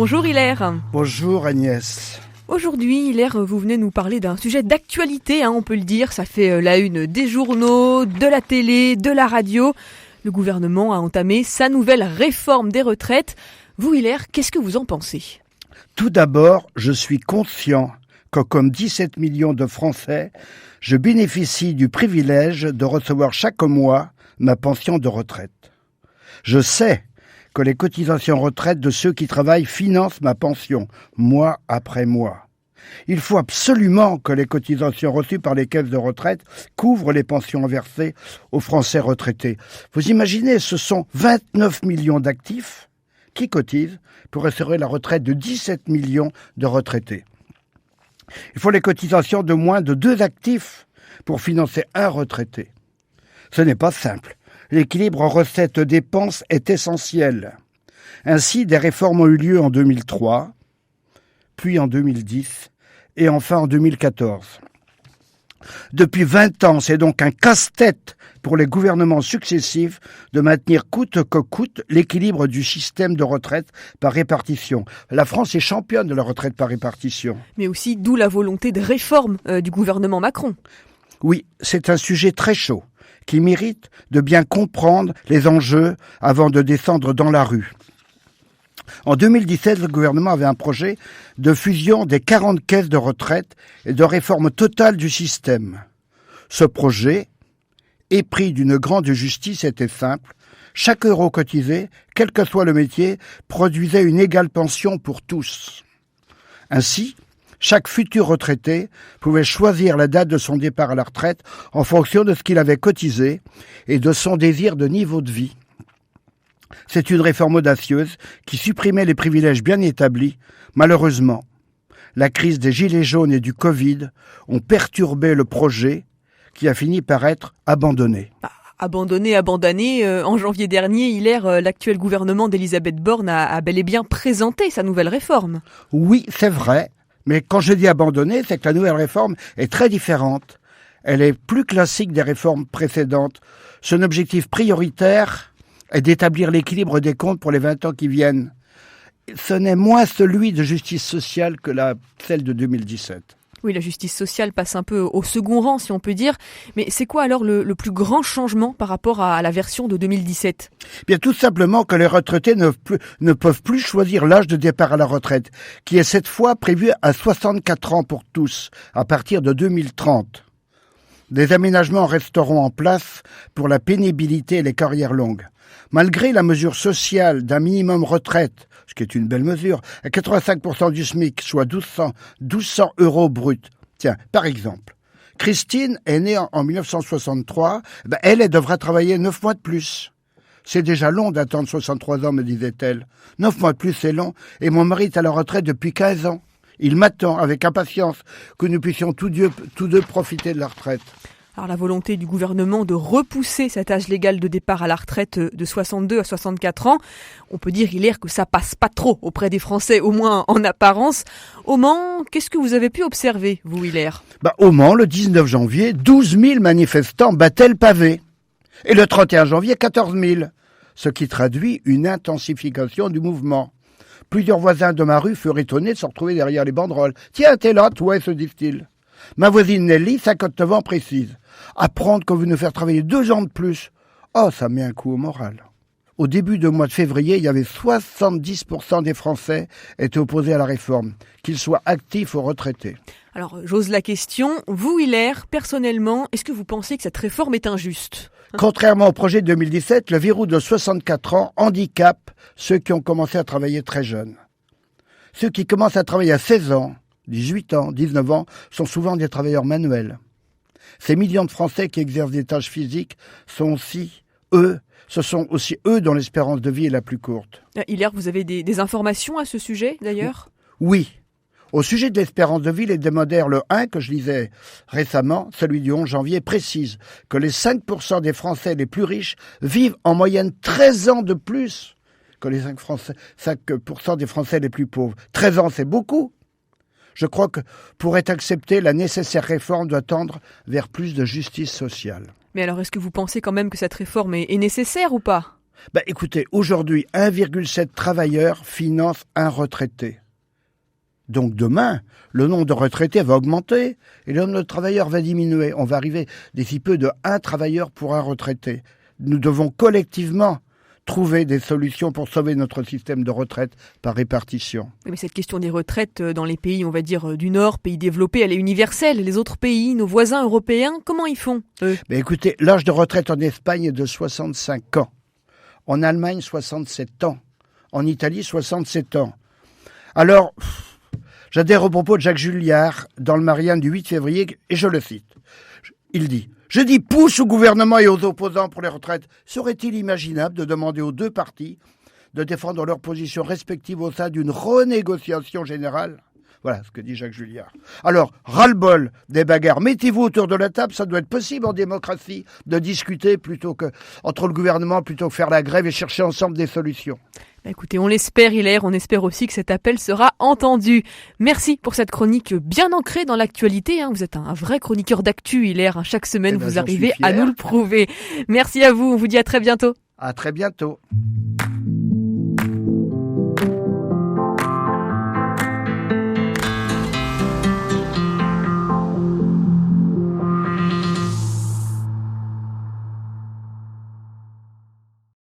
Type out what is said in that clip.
Bonjour Hilaire. Bonjour Agnès. Aujourd'hui, Hilaire, vous venez nous parler d'un sujet d'actualité, on peut le dire. Ça fait la une des journaux, de la télé, de la radio. Le gouvernement a entamé sa nouvelle réforme des retraites. Vous, Hilaire, qu'est-ce que vous en pensez ? Tout d'abord, je suis conscient que comme 17 millions de Français, je bénéficie du privilège de recevoir chaque mois ma pension de retraite. Je sais que les cotisations retraite de ceux qui travaillent financent ma pension, mois après mois. Il faut absolument que les cotisations reçues par les caisses de retraite couvrent les pensions versées aux Français retraités. Vous imaginez, ce sont 29 millions d'actifs qui cotisent pour assurer la retraite de 17 millions de retraités. Il faut les cotisations de moins de 2 actifs pour financer un retraité. Ce n'est pas simple. L'équilibre recettes-dépenses est essentiel. Ainsi, des réformes ont eu lieu en 2003, puis en 2010 et enfin en 2014. Depuis 20 ans, c'est donc un casse-tête pour les gouvernements successifs de maintenir coûte que coûte l'équilibre du système de retraite par répartition. La France est championne de la retraite par répartition. Mais aussi d'où la volonté de réforme du gouvernement Macron. Oui, c'est un sujet très chaud qui mérite de bien comprendre les enjeux avant de descendre dans la rue. En 2017, le gouvernement avait un projet de fusion des 40 caisses de retraite et de réforme totale du système. Ce projet, épris d'une grande justice, était simple. Chaque euro cotisé, quel que soit le métier, produisait une égale pension pour tous. Ainsi, chaque futur retraité pouvait choisir la date de son départ à la retraite en fonction de ce qu'il avait cotisé et de son désir de niveau de vie. C'est une réforme audacieuse qui supprimait les privilèges bien établis. Malheureusement, la crise des gilets jaunes et du Covid ont perturbé le projet qui a fini par être abandonné. Abandonné, en janvier dernier, Hilaire, l'actuel gouvernement d'Elisabeth Borne a bel et bien présenté sa nouvelle réforme. Oui, c'est vrai. Mais quand je dis abandonné, c'est que la nouvelle réforme est très différente. Elle est plus classique des réformes précédentes. Son objectif prioritaire est d'établir l'équilibre des comptes pour les 20 ans qui viennent. Ce n'est moins celui de justice sociale que celle de 2017. Oui, la justice sociale passe un peu au second rang, si on peut dire. Mais c'est quoi alors le plus grand changement par rapport à la version de 2017 ? Bien, tout simplement que les retraités ne peuvent plus choisir l'âge de départ à la retraite, qui est cette fois prévu à 64 ans pour tous, à partir de 2030. Des aménagements resteront en place pour la pénibilité et les carrières longues. Malgré la mesure sociale d'un minimum retraite, ce qui est une belle mesure, à 85% du SMIC, soit 1200 euros bruts. Tiens, par exemple, Christine est née en 1963, elle devra travailler 9 mois de plus. C'est déjà long d'attendre 63 ans, me disait-elle. 9 mois de plus, c'est long, et mon mari est à la retraite depuis 15 ans. Il m'attend avec impatience que nous puissions tous deux profiter de la retraite. Alors la volonté du gouvernement de repousser cet âge légal de départ à la retraite de 62 à 64 ans, on peut dire, Hilaire, que ça passe pas trop auprès des Français, au moins en apparence. Au Mans, qu'est-ce que vous avez pu observer, vous, Hilaire ? Au Mans, le 19 janvier, 12 000 manifestants battaient le pavé. Et le 31 janvier, 14 000. Ce qui traduit une intensification du mouvement. Plusieurs voisins de ma rue furent étonnés de se retrouver derrière les banderoles. « Tiens, t'es là, toi », se disent-ils. Ma voisine Nelly, 59 ans, précise. Apprendre qu'on veut nous faire travailler 2 ans de plus. Oh, ça met un coup au moral. Au début du mois de février, il y avait 70% des Français étaient opposés à la réforme, qu'ils soient actifs ou retraités. Alors, j'ose la question. Vous, Hilaire, personnellement, est-ce que vous pensez que cette réforme est injuste ? Contrairement au projet de 2017, le verrou de 64 ans handicape ceux qui ont commencé à travailler très jeunes. Ceux qui commencent à travailler à 16 ans, 18 ans, 19 ans, sont souvent des travailleurs manuels. Ces millions de Français qui exercent des tâches physiques sont aussi eux dont l'espérance de vie est la plus courte. Hilaire, vous avez des informations à ce sujet, d'ailleurs ? Oui. Au sujet de l'espérance de vie, les démodères, le 1 que je lisais récemment, celui du 11 janvier, précise que les 5% des Français les plus riches vivent en moyenne 13 ans de plus que les 5% des Français les plus pauvres. 13 ans, c'est beaucoup. Je crois que pour être acceptée, la nécessaire réforme doit tendre vers plus de justice sociale. Mais alors, est-ce que vous pensez quand même que cette réforme est nécessaire ou pas ? Écoutez, aujourd'hui, 1,7 travailleurs finance un retraité. Donc demain, le nombre de retraités va augmenter et le nombre de travailleurs va diminuer. On va arriver d'ici peu de 1 travailleur pour un retraité. Nous devons collectivement trouver des solutions pour sauver notre système de retraite par répartition. Oui, mais cette question des retraites dans les pays, on va dire, du Nord, pays développés, elle est universelle. Les autres pays, nos voisins européens, comment ils font, eux ? Écoutez, l'âge de retraite en Espagne est de 65 ans. En Allemagne, 67 ans. En Italie, 67 ans. Alors, j'adhère au propos de Jacques Julliard dans le Marianne du 8 février, et je le cite. Il dit « Je dis pouce au gouvernement et aux opposants pour les retraites. Serait-il imaginable de demander aux deux partis de défendre leurs positions respectives au sein d'une renégociation générale ?» Voilà ce que dit Jacques Julliard. Alors, ras-le-bol des bagarres. Mettez-vous autour de la table, ça doit être possible en démocratie de discuter entre le gouvernement plutôt que faire la grève et chercher ensemble des solutions. Écoutez, on l'espère, Hilaire, on espère aussi que cet appel sera entendu. Merci pour cette chronique bien ancrée dans l'actualité. Vous êtes un vrai chroniqueur d'actu, Hilaire. Chaque semaine, vous arrivez à nous le prouver. Merci à vous, on vous dit à très bientôt. À très bientôt.